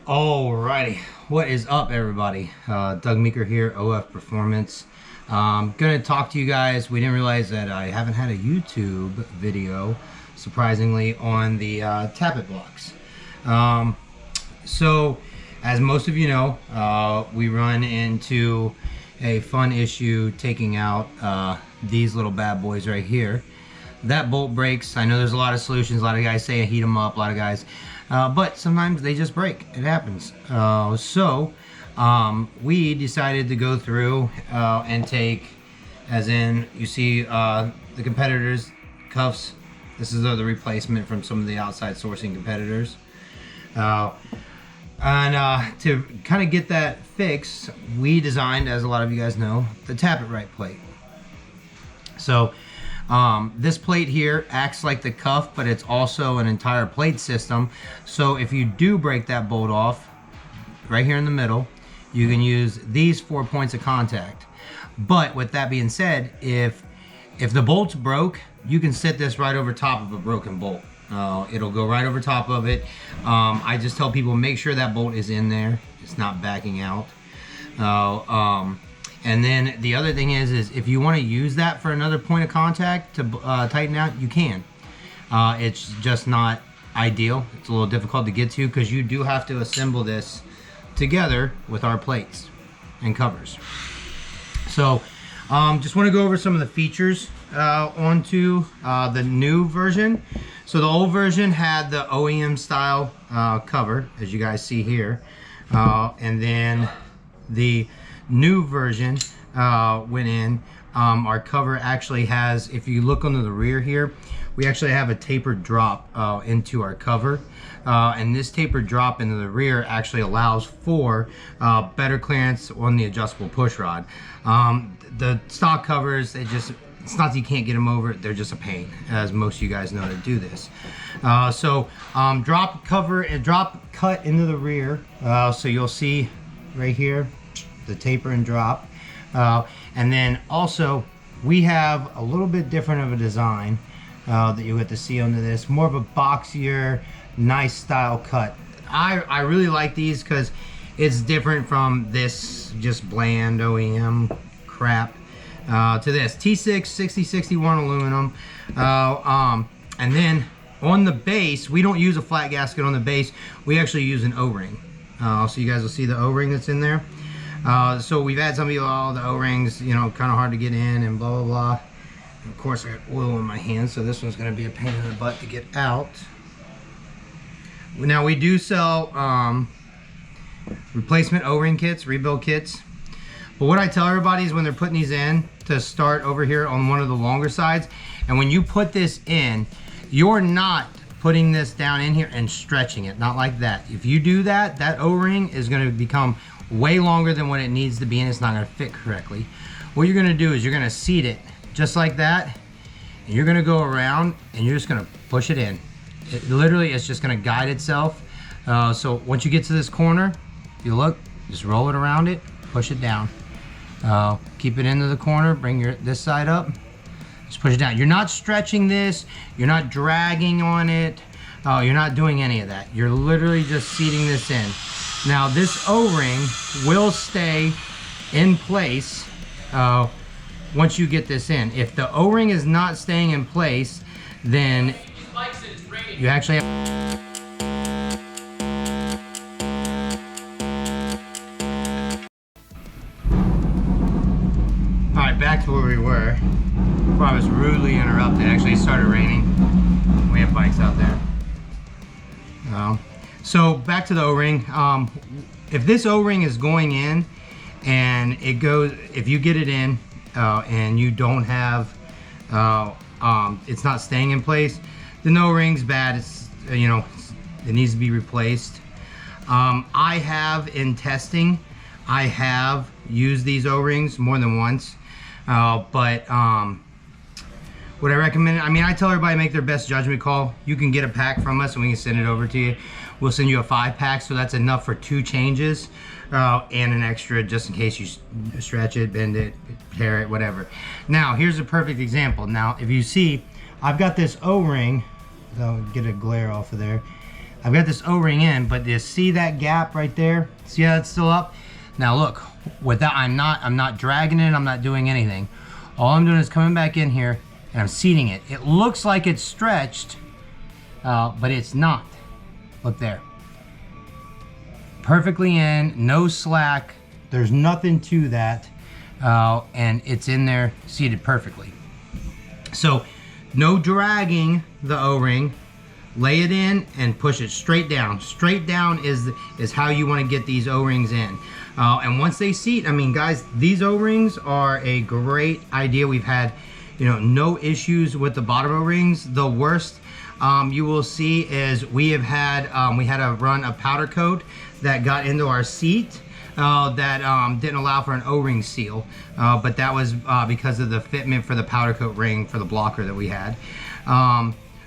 Alrighty, what is up, everybody? Doug Meeker here, OF Performance. Gonna talk to you guys. We didn't realize that I haven't had a YouTube video, surprisingly, on the tappet blocks. So, as most of you know, we run into a fun issue taking out these little bad boys right here. That bolt breaks. I know there's a lot of solutions. A lot of guys say heat them up. A lot of guys, but sometimes they just break. It happens. We decided to go through and take, as in you see the competitors' cuffs. This is the replacement from some of the outside sourcing competitors. To kind of get that fixed, we designed, as a lot of you guys know, the Tap It Right plate. So this plate here acts like the cuff, but it's also an entire plate system. So if you do break that bolt off, right here in the middle, you can use these 4 points of contact. But with that being said, if the bolt's broke, you can set this right over top of a broken bolt. It'll go right over top of it. I just tell people, make sure that bolt is in there. It's not backing out. And then the other thing is if you want to use that for another point of contact to tighten out, you can. It's just not ideal. It's a little difficult to get to because you do have to assemble this together with our plates and covers. So just want to go over some of the features onto the new version. So the old version had the OEM style cover, as you guys see here, and then the new version went in. Our cover actually has, if you look under the rear here, we actually have a tapered drop into our cover, and this tapered drop into the rear actually allows for better clearance on the adjustable push rod. The stock covers, it's not that you can't get them over, they're just a pain, as most of you guys know to do this. Drop cover and drop cut into the rear, so you'll see right here the taper and drop, and then also we have a little bit different of a design that you get to see under this, more of a boxier, nice style cut. I really like these because it's different from this just bland OEM crap to this T6 6061 aluminum. And then on the base, we don't use a flat gasket on the base, we actually use an O-ring. So you guys will see the O-ring that's in there. So we've had some people, oh, the O-rings, you know, kind of hard to get in and blah, blah, blah. And of course, I got oil in my hands, so this one's going to be a pain in the butt to get out. Now, we do sell replacement O-ring kits, rebuild kits. But what I tell everybody is when they're putting these in, to start over here on one of the longer sides, and when you put this in, you're not putting this down in here and stretching it, not like that. If you do that, that O-ring is going to become way longer than what it needs to be, and it's not going to fit correctly. What you're going to do is you're going to seat it just like that, and you're going to go around and you're just going to push it in. It literally is just going to guide itself. So once you get to this corner, you look, just roll it around it, push it down. Keep it into the corner, bring this side up, just push it down. You're not stretching this, you're not dragging on it, you're not doing any of that. You're literally just seating this in. Now this O-ring will stay in place once you get this in. If the O-ring is not staying in place, then you actually have... Alright, back to where we were before I was rudely interrupted. Actually, it started raining. We have bikes out there. So back to the O-ring. If this O-ring is going in and it goes, if you get it in and you don't have, it's not staying in place, the O-ring's bad. It's, you know, it needs to be replaced. I have, in testing, I have used these O-rings more than once, but what I recommend, I mean, I tell everybody make their best judgment call. You can get a pack from us and we can send it over to you. We'll send you a 5-pack, so that's enough for 2 changes and an extra just in case you stretch it, bend it, tear it, whatever. Now, here's a perfect example. Now, if you see, I've got this O-ring, I'll get a glare off of there. I've got this O-ring in, but you see that gap right there? See how it's still up? Now look, with that, I'm not dragging it, I'm not doing anything. All I'm doing is coming back in here and I'm seating it. It looks like it's stretched, but it's not. Look there. Perfectly in, no slack. There's nothing to that. And it's in there seated perfectly. So no dragging the O-ring. Lay it in and push it straight down. Straight down is how you want to get these O-rings in. And once they seat, I mean, guys, these O-rings are a great idea. We've had, you know, no issues with the bottom O-rings. The worst you will see is we had to run a powder coat that got into our seat that didn't allow for an O-ring seal, but that was because of the fitment for the powder coat ring for the blocker that we had.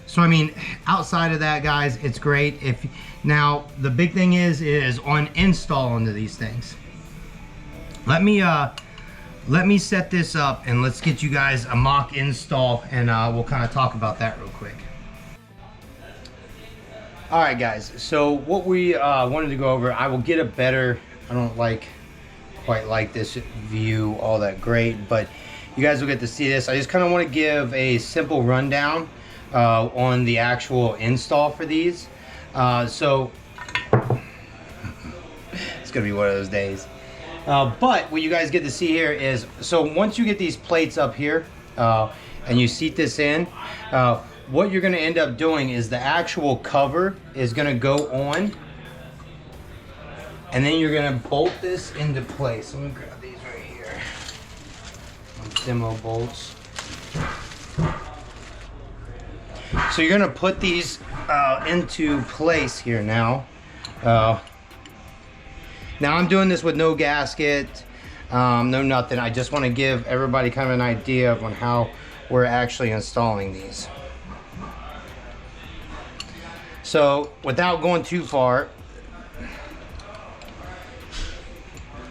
So I mean, outside of that, guys, it's great. Now the big thing is on install into these things. Let me set this up and let's get you guys a mock install, and we'll kind of talk about that real quick. All right, guys. So what we wanted to go over, I will get a better. I don't quite like this view all that great, but you guys will get to see this. I just kind of want to give a simple rundown on the actual install for these. So it's gonna be one of those days. But what you guys get to see here is, so once you get these plates up here and you seat this in, what you're gonna end up doing is the actual cover is gonna go on, and then you're gonna bolt this into place. Let me grab these right here. Demo bolts. So you're gonna put these into place here now. Now I'm doing this with no gasket, no nothing. I just want to give everybody kind of an idea of on how we're actually installing these. So without going too far,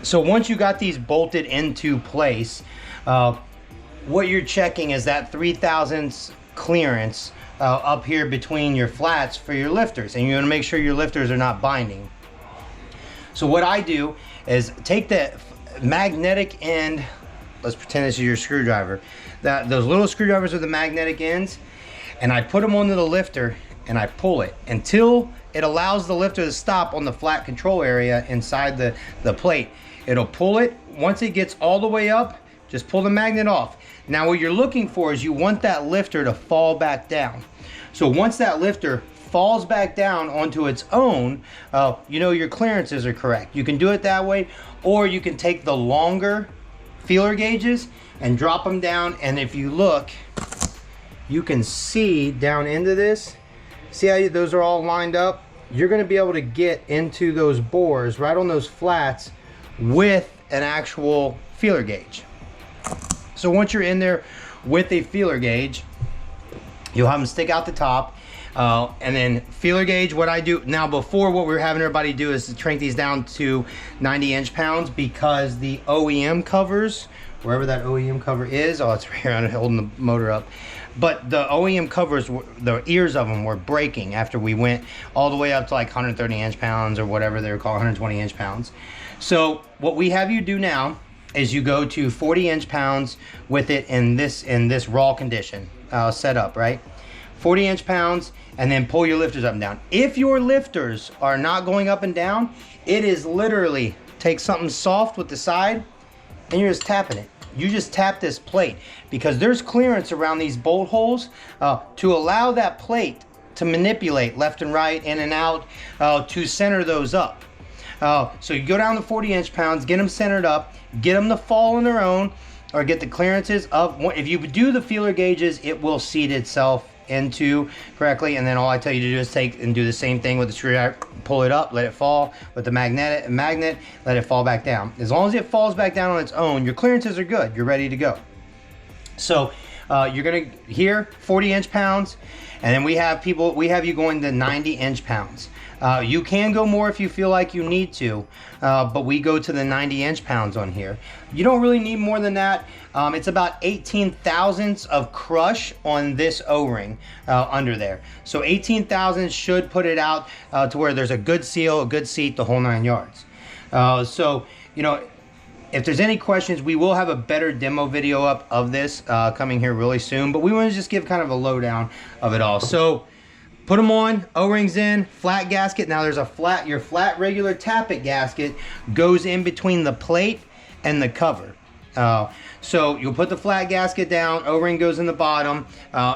so once you got these bolted into place, what you're checking is that 3/1000 clearance up here between your flats for your lifters, and you want to make sure your lifters are not binding. So what I do is take the magnetic end, let's pretend this is your screwdriver, those little screwdrivers with the magnetic ends, and I put them onto the lifter and I pull it until it allows the lifter to stop on the flat control area inside the plate. It'll pull it. Once it gets all the way up, just pull the magnet off. Now what you're looking for is you want that lifter to fall back down. So once that lifter falls back down onto its own, you know your clearances are correct. You can do it that way, or you can take the longer feeler gauges and drop them down, and if you look, you can see down into this. See how those are all lined up? You're gonna be able to get into those bores right on those flats with an actual feeler gauge. So once you're in there with a feeler gauge, you'll have them stick out the top, and then feeler gauge. What I do now, before what we were having everybody do is to crank these down to 90 inch-pounds, because the OEM covers, wherever that OEM cover is, oh, it's right here, I'm holding the motor up. But the OEM covers, the ears of them were breaking after we went all the way up to like 130 inch-pounds or whatever they were called, 120 inch-pounds. So what we have you do now is you go to 40 inch-pounds with it in this raw condition, set up, right? 40 inch-pounds, and then pull your lifters up and down. If your lifters are not going up and down, it is literally take something soft with the side and you're just tapping it. You just tap this plate, because there's clearance around these bolt holes to allow that plate to manipulate left and right, in and out, to center those up. So you go down to 40 inch-pounds, get them centered up, get them to fall on their own, or get the clearances of, if you do the feeler gauges, it will seat itself into correctly, and then all I tell you to do is take and do the same thing with the screwdriver, pull it up, let it fall with the magnet, let it fall back down. As long as it falls back down on its own, your clearances are good, you're ready to go. So You're gonna here 40 inch-pounds, and then we have you going to 90 inch-pounds. You can go more if you feel like you need to, but we go to the 90 inch-pounds on here. You don't really need more than that. It's about 18 thousandths of crush on this O-ring under there. So 18 thousandths should put it out to where there's a good seal, a good seat, the whole 9 yards. So, you know, if there's any questions, we will have a better demo video up of this coming here really soon, but we want to just give kind of a lowdown of it all. So put them on, O-rings in, flat gasket. Now there's your flat regular tappet gasket goes in between the plate and the cover. So you'll put the flat gasket down, O-ring goes in the bottom,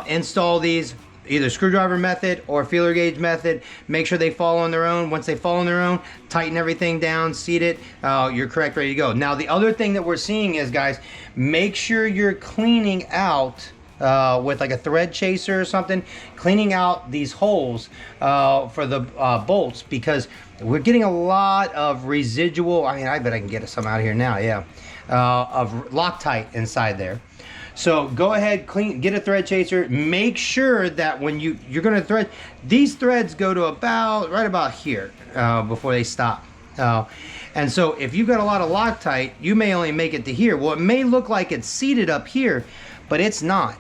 install these either screwdriver method or feeler gauge method. Make sure they fall on their own. Once they fall on their own, tighten everything down, seat it, you're correct, ready to go. Now the other thing that we're seeing is, guys, make sure you're cleaning out with like a thread chaser or something, cleaning out these holes for the bolts, because we're getting a lot of residual, I mean, I bet I can get some out of here now, yeah, of Loctite inside there. So go ahead, get a thread chaser. Make sure that when you're gonna thread, these threads go to right about here before they stop. And so if you've got a lot of Loctite, you may only make it to here. Well, it may look like it's seated up here, but it's not.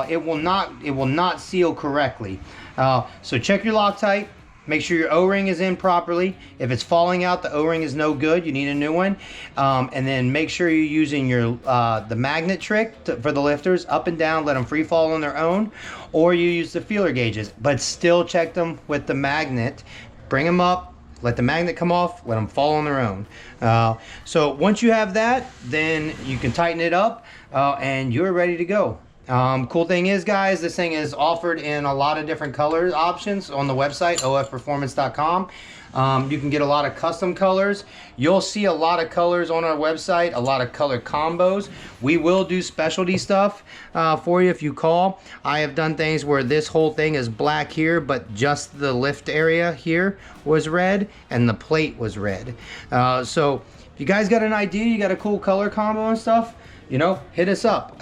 It will not seal correctly. So check your Loctite. Make sure your O-ring is in properly. If it's falling out, the O-ring is no good. You need a new one. And then make sure you're using your the magnet trick for the lifters, up and down, let them free fall on their own, or you use the feeler gauges, but still check them with the magnet. Bring them up, let the magnet come off, let them fall on their own. So once you have that, then you can tighten it up and you're ready to go. Cool thing is, guys, this thing is offered in a lot of different color options on the website, ofperformance.com. You can get a lot of custom colors. You'll see a lot of colors on our website, a lot of color combos. We will do specialty stuff for you if you call. I have done things where this whole thing is black here, but just the lift area here was red and the plate was red. So if you guys got an idea, you got a cool color combo and stuff, you know, hit us up.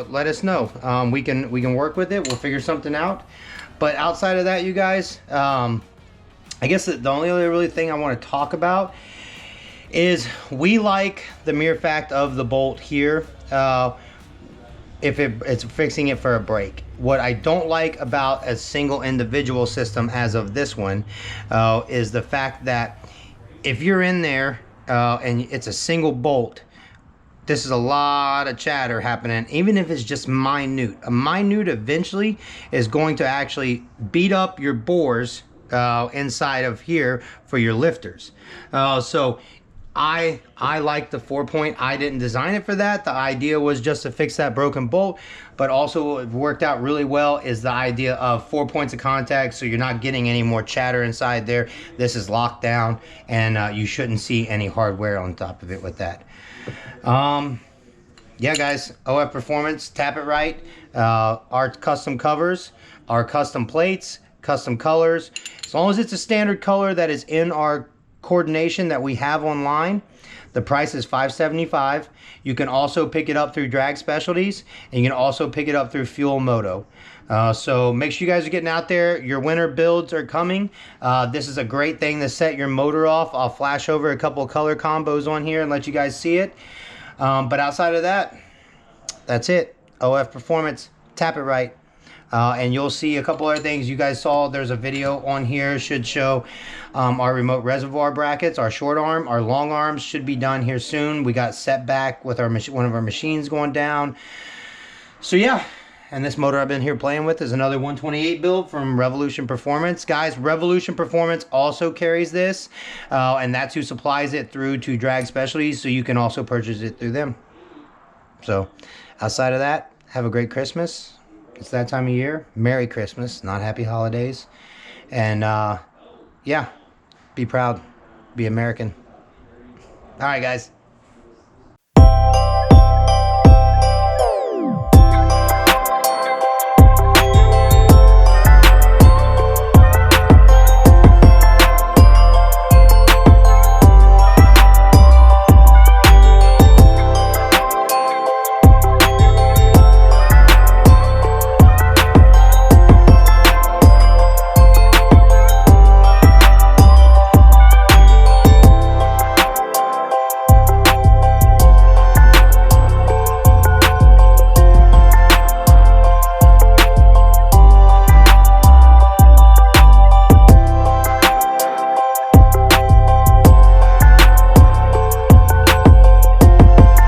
Let us know. We can work with it. We'll figure something out. But outside of that, you guys, I guess the only other really thing I want to talk about is we like the mere fact of the bolt here. If it's fixing it for a break. What I don't like about a single individual system as of this one is the fact that if you're in there and it's a single bolt, this is a lot of chatter happening, even if it's just minute. A minute eventually is going to actually beat up your bores inside of here for your lifters. So I like the 4-point. I didn't design it for that. The idea was just to fix that broken bolt, but also it worked out really well is the idea of 4 points of contact, so you're not getting any more chatter inside there. This is locked down, and you shouldn't see any hardware on top of it with that. Yeah, guys, OF Performance, tap it right. Our custom covers, our custom plates, custom colors. As long as it's a standard color that is in our coordination that we have online, the price is $575. You can also pick it up through Drag Specialties, and you can also pick it up through Fuel Moto. So make sure you guys are getting out there. Your winter builds are coming. This is a great thing to set your motor off. I'll flash over a couple of color combos on here and let you guys see it. But outside of that, that's it. OF Performance, tap it right. And you'll see a couple other things you guys saw. There's a video on here, should show our remote reservoir brackets, our short arm, our long arms should be done here soon. We got set back with our one of our machines going down. So yeah. And this motor I've been here playing with is another 128 build from Revolution Performance. Guys, Revolution Performance also carries this, and that's who supplies it through to Drag Specialties, so you can also purchase it through them. So, outside of that, have a great Christmas. It's that time of year. Merry Christmas, not Happy Holidays. And, yeah, be proud. Be American. All right, guys.